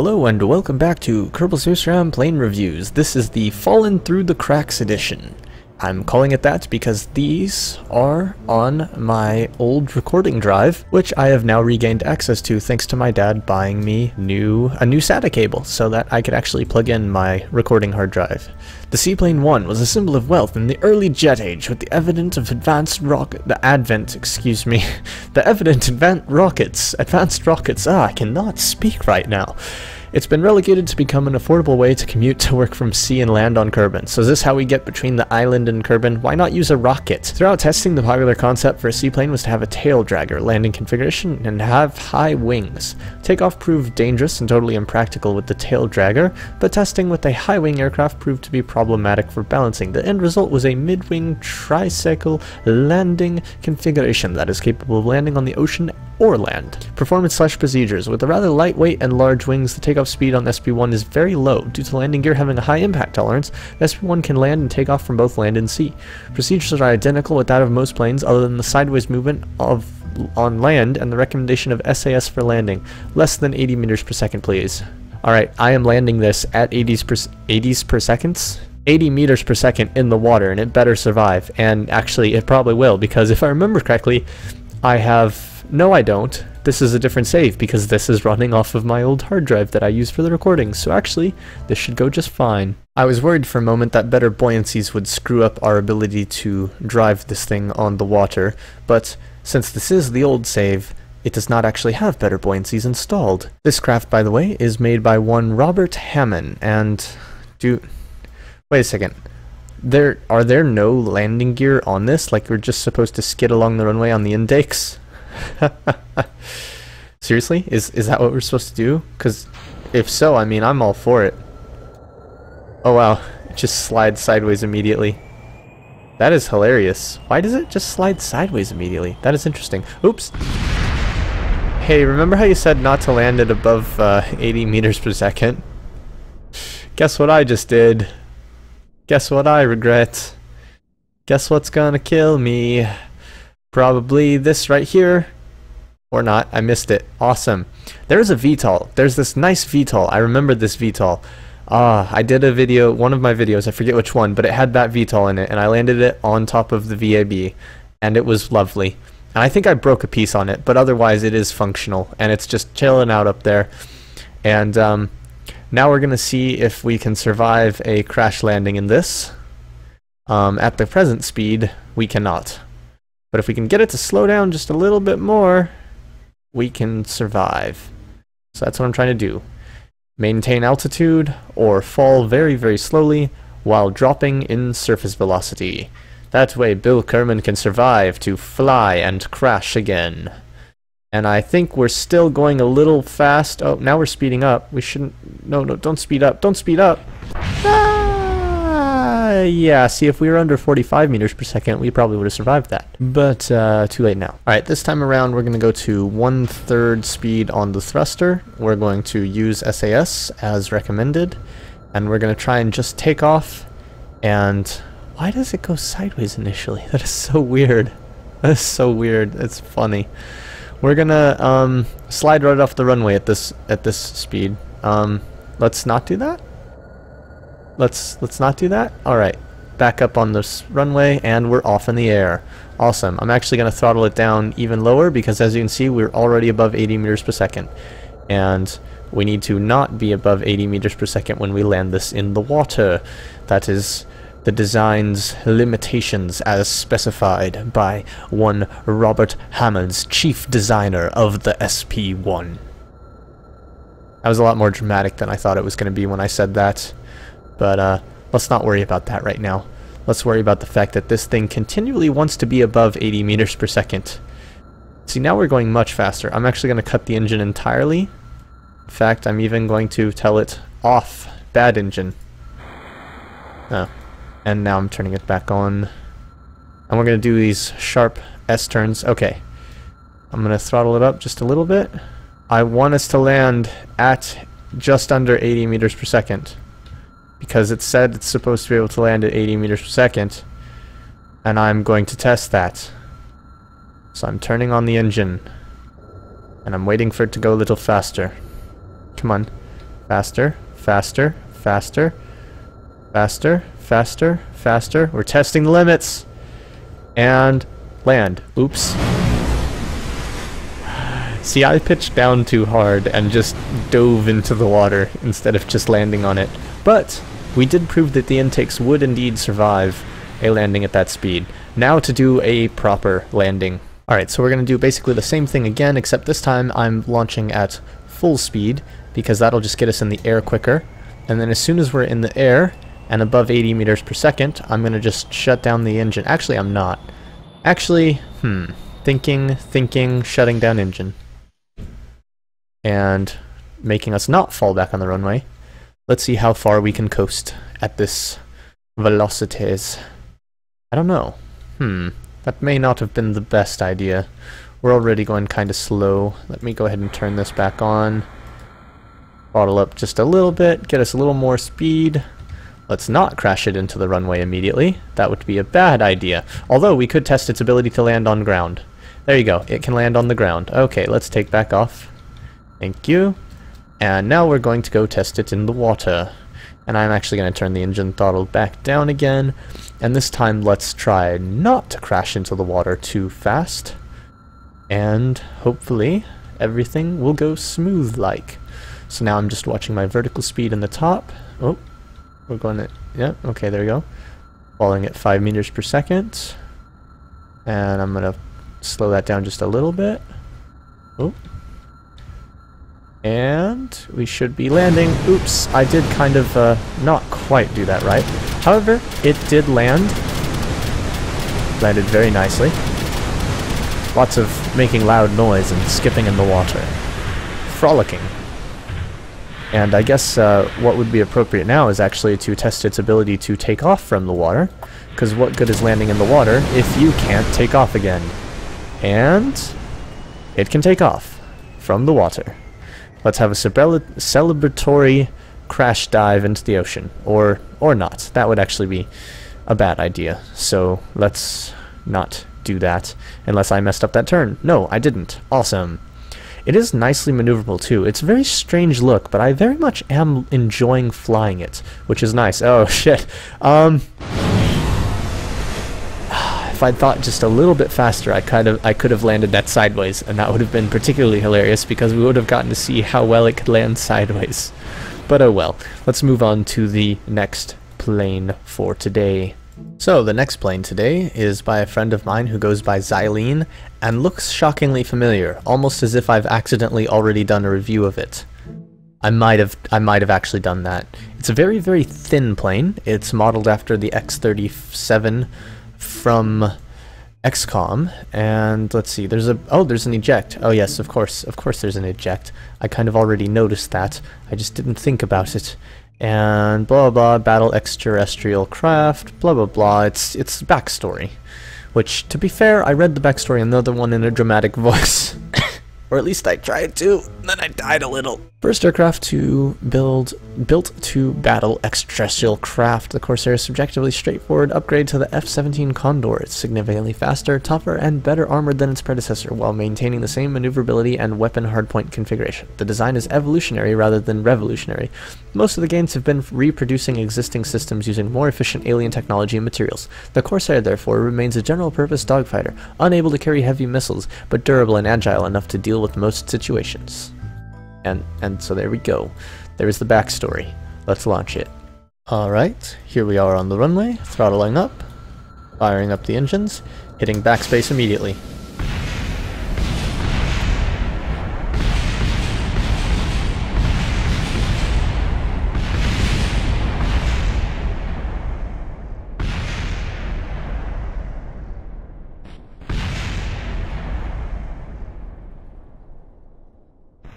Hello and welcome back to Corsair Plane Reviews. This is the Fallen Through the Cracks edition. I'm calling it that because these are on my old recording drive, which I have now regained access to thanks to my dad buying me a new SATA cable so that I could actually plug in my recording hard drive. The SeaPlane 1 was a symbol of wealth in the early jet age with the advent of advanced rockets. I cannot speak right now. It's been relegated to become an affordable way to commute to work from sea and land on Kerbin. So is this how we get between the island and Kerbin? Why not use a rocket? Throughout testing, the popular concept for a seaplane was to have a tail dragger landing configuration and have high wings. Takeoff proved dangerous and totally impractical with the tail dragger, but testing with a high-wing aircraft proved to be problematic for balancing. The end result was a mid-wing tricycle landing configuration that is capable of landing on the ocean or land. Performance/procedures. With the rather lightweight and large wings, the takeoff speed on the SP1 is very low. Due to landing gear having a high impact tolerance, the SP1 can land and take off from both land and sea. Procedures are identical with that of most planes other than the sideways movement on land and the recommendation of SAS for landing. Less than 80 meters per second, please. Alright, I am landing this at 80 meters per second in the water, and it better survive. And actually, it probably will, because if I remember correctly, no, I don't. This is a different save because this is running off of my old hard drive that I use for the recording, so actually, this should go just fine. I was worried for a moment that better buoyancies would screw up our ability to drive this thing on the water, but since this is the old save, it does not actually have better buoyancies installed. This craft, by the way, is made by one Robert Hammond, and wait a second. Are there no landing gear on this? Like we're just supposed to skid along the runway on the intakes? Seriously? Is that what we're supposed to do? Because if so, I mean, I'm all for it. Oh wow, it just slides sideways immediately. That is hilarious. Why does it just slide sideways immediately? That is interesting. Oops. Hey, remember how you said not to land at above 80 meters per second? Guess what I just did? Guess what I regret? Guess what's gonna kill me? Probably this right here. Or not. I missed it. Awesome. There's a VTOL. There's this nice VTOL. I remember this VTOL. I did a video, one of my videos, I forget which one, but it had that VTOL in it, and I landed it on top of the VAB, and it was lovely. And I think I broke a piece on it, but otherwise it is functional, and it's just chilling out up there. And now we're going to see if we can survive a crash landing in this. At the present speed, we cannot. But if we can get it to slow down just a little bit more, we can survive. So that's what I'm trying to do. Maintain altitude or fall very, very slowly while dropping in surface velocity. That way Bill Kerman can survive to fly and crash again. And I think we're still going a little fast. Oh, now we're speeding up. We shouldn't... No, don't speed up. Don't speed up! Yeah, see, if we were under 45 meters per second, we probably would have survived that. But, too late now. Alright, this time around, we're going to go to 1/3 speed on the thruster. We're going to use SAS as recommended. And we're going to try and just take off. And why does it go sideways initially? That is so weird. That is so weird. It's funny. We're going to slide right off the runway at this speed. Let's not do that. Let's not do that. All right, back up on this runway, and we're off in the air. Awesome. I'm actually going to throttle it down even lower because, as you can see, we're already above 80 meters per second, and we need to not be above 80 meters per second when we land this in the water. That is the design's limitations as specified by one Robert Hammond's chief designer of the SP1. That was a lot more dramatic than I thought it was going to be when I said that. But let's not worry about that right now. Let's worry about the fact that this thing continually wants to be above 80 meters per second. See, now we're going much faster. I'm actually going to cut the engine entirely. In fact, I'm even going to tell it off. Bad engine. Oh. And now I'm turning it back on. And we're going to do these sharp S-turns. Okay. I'm going to throttle it up just a little bit. I want us to land at just under 80 meters per second. Because it said it's supposed to be able to land at 80 meters per second, and I'm going to test that. So I'm turning on the engine, and I'm waiting for it to go a little faster. Come on. Faster, faster, faster, faster, faster, faster. We're testing the limits. And land. Oops. See, I pitched down too hard and just dove into the water instead of just landing on it. But we did prove that the intakes would indeed survive a landing at that speed. Now to do a proper landing. Alright, so we're going to do basically the same thing again, except this time I'm launching at full speed, because that'll just get us in the air quicker. And then as soon as we're in the air and above 80 meters per second, I'm going to just shut down the engine. Actually, I'm not. Actually, thinking, shutting down engine. And making us not fall back on the runway. Let's see how far we can coast at this velocities. I don't know. That may not have been the best idea. We're already going kind of slow. Let me go ahead and turn this back on. Throttle up just a little bit, get us a little more speed. Let's not crash it into the runway immediately. That would be a bad idea. Although we could test its ability to land on ground. There you go, it can land on the ground. Okay, let's take back off. Thank you. And now we're going to go test it in the water. And I'm actually going to turn the engine throttle back down again. And this time let's try not to crash into the water too fast. And hopefully everything will go smooth like. So now I'm just watching my vertical speed in the top. Oh, we're going to, yeah, okay, there we go. Falling at 5 meters per second. And I'm going to slow that down just a little bit. Oh. And we should be landing. Oops, I did kind of not quite do that right. However, it did land. Landed very nicely. Lots of making loud noise and skipping in the water. Frolicking. And I guess what would be appropriate now is actually to test its ability to take off from the water. Because what good is landing in the water if you can't take off again? And it can take off from the water. Let's have a celebratory crash dive into the ocean. Or not. That would actually be a bad idea. So let's not do that. Unless I messed up that turn. No, I didn't. Awesome. It is nicely maneuverable too. It's a very strange look, but I very much am enjoying flying it, which is nice. Oh shit. If I'd thought just a little bit faster, I could have landed that sideways, and that would have been particularly hilarious because we would have gotten to see how well it could land sideways. But oh well. Let's move on to the next plane for today. So the next plane today is by a friend of mine who goes by Xylene and looks shockingly familiar, almost as if I've accidentally already done a review of it. I might have actually done that. It's a very, very thin plane. It's modeled after the X-37 from XCOM, and let's see, there's an eject. Oh yes, of course there's an eject. I kind of already noticed that. I just didn't think about it. And blah blah, battle extraterrestrial craft, blah blah blah. It's backstory, which, to be fair, I read the backstory and the other one in a dramatic voice. Or at least I tried to, then I died a little. First aircraft to built to battle extraterrestrial craft, the Corsair is subjectively straightforward upgrade to the F-17 Condor. It's significantly faster, tougher, and better armored than its predecessor, while maintaining the same maneuverability and weapon hardpoint configuration. The design is evolutionary rather than revolutionary. Most of the gains have been reproducing existing systems using more efficient alien technology and materials. The Corsair, therefore, remains a general-purpose dogfighter, unable to carry heavy missiles, but durable and agile enough to deal with most situations. And so there we go. There's the backstory. Let's launch it. Alright, here we are on the runway, throttling up, firing up the engines, hitting backspace immediately.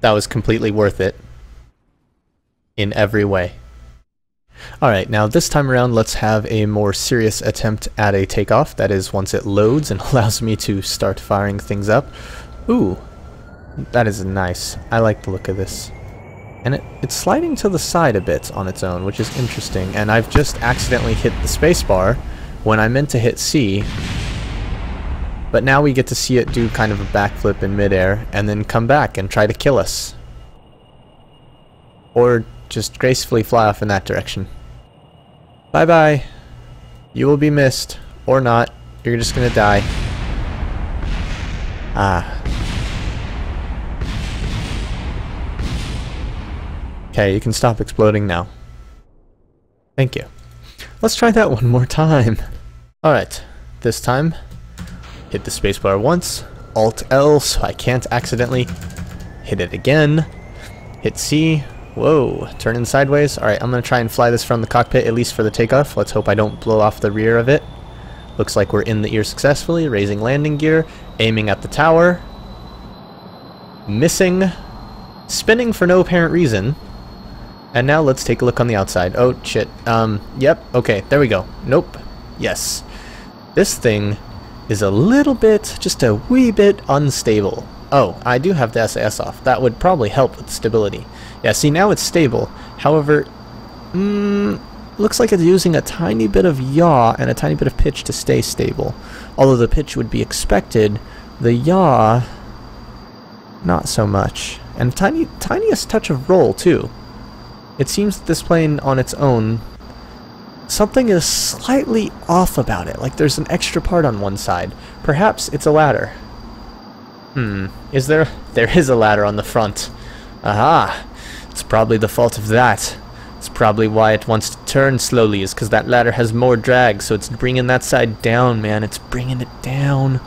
That was completely worth it. In every way. Alright, now this time around let's have a more serious attempt at a takeoff. That is, once it loads and allows me to start firing things up. Ooh, that is nice. I like the look of this. And it's sliding to the side a bit on its own, which is interesting. And I've just accidentally hit the spacebar when I meant to hit C. But now we get to see it do kind of a backflip in midair and then come back and try to kill us. Or just gracefully fly off in that direction. Bye-bye. You will be missed. Or not. You're just gonna die. Ah. Okay, you can stop exploding now. Thank you. Let's try that one more time. Alright, this time, hit the spacebar once, Alt-L so I can't accidentally hit it again, hit C, whoa, turning sideways. Alright, I'm going to try and fly this from the cockpit, at least for the takeoff. Let's hope I don't blow off the rear of it. Looks like we're in the ear successfully, raising landing gear, aiming at the tower, missing, spinning for no apparent reason. And now let's take a look on the outside. Oh, shit. Yep. Okay, there we go. Nope. Yes. This thing is a little bit, just a wee bit unstable. Oh, I do have the SAS off. That would probably help with stability. Yeah, see, now it's stable. However, looks like it's using a tiny bit of yaw and a tiny bit of pitch to stay stable. Although the pitch would be expected, the yaw, not so much. And tiniest touch of roll, too. It seems that this plane on its own, something is slightly off about it, like there's an extra part on one side. Perhaps it's a ladder. Is there? There is a ladder on the front. Aha! It's probably the fault of that. It's probably why it wants to turn slowly, is because that ladder has more drag, so it's bringing that side down, man. It's bringing it down.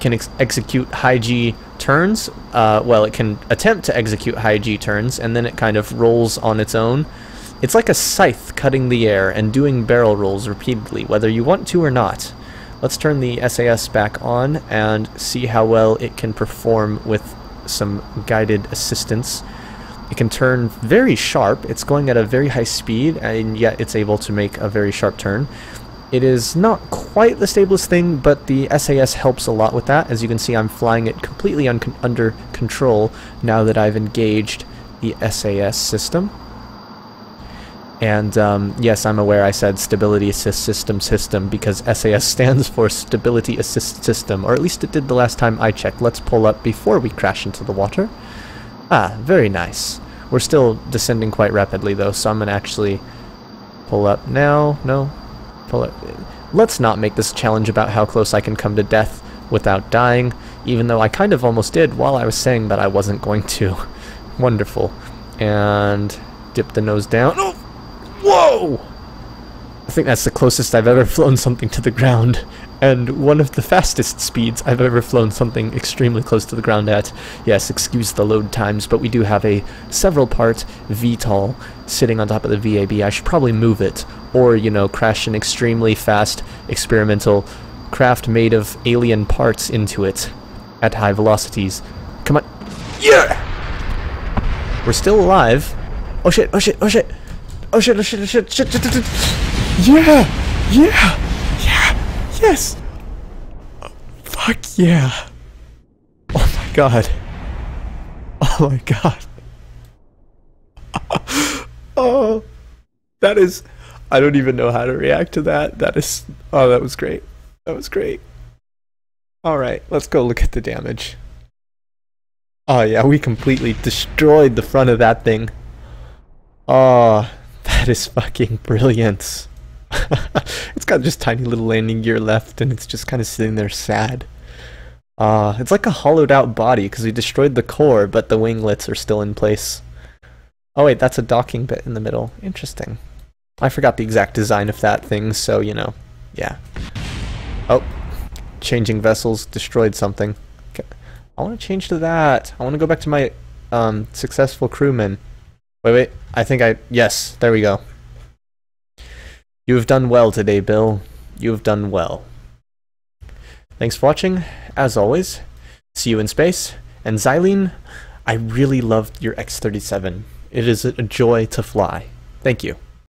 Can execute high G turns. Well, it can attempt to execute high G turns, and then it kind of rolls on its own. It's like a scythe cutting the air and doing barrel rolls repeatedly, whether you want to or not. Let's turn the SAS back on and see how well it can perform with some guided assistance. It can turn very sharp. It's going at a very high speed, and yet it's able to make a very sharp turn. It is not quite the stablest thing, but the SAS helps a lot with that. As you can see, I'm flying it completely under control now that I've engaged the SAS system. And yes, I'm aware I said Stability Assist System because SAS stands for Stability Assist System, or at least it did the last time I checked. Let's pull up before we crash into the water. Ah, very nice. We're still descending quite rapidly though, so I'm going to actually pull up now. No. Let's not make this a challenge about how close I can come to death without dying, even though I kind of almost did while I was saying that I wasn't going to. Wonderful. And dip the nose down. Oh! Whoa! I think that's the closest I've ever flown something to the ground, and one of the fastest speeds I've ever flown something extremely close to the ground at. Yes, excuse the load times, but we do have a several-part VTOL sitting on top of the VAB. I should probably move it, or, you know, crash an extremely fast experimental craft made of alien parts into it at high velocities. Come on. Yeah! We're still alive. Oh shit, oh shit, oh shit. Oh shit, oh shit, oh shit, shit, shit, shit, shit. Yeah! Yeah! Yeah! Yes! Oh, fuck yeah! Oh my god. Oh my god. Oh, that is... I don't even know how to react to that. That is... Oh, that was great. That was great. Alright, let's go look at the damage. Oh yeah, we completely destroyed the front of that thing. Oh, that is fucking brilliant. It's got just tiny little landing gear left, and it's just kind of sitting there sad. It's like a hollowed out body, because we destroyed the core, but the winglets are still in place. Oh wait, that's a docking bit in the middle. Interesting. I forgot the exact design of that thing, so, you know, yeah. Oh, changing vessels, destroyed something. Okay. I want to change to that. I want to go back to my successful crewman. Wait, I think yes, there we go. You have done well today, Bill. You have done well. Thanks for watching, as always. See you in space. And Xylene, I really loved your X-37. It is a joy to fly. Thank you.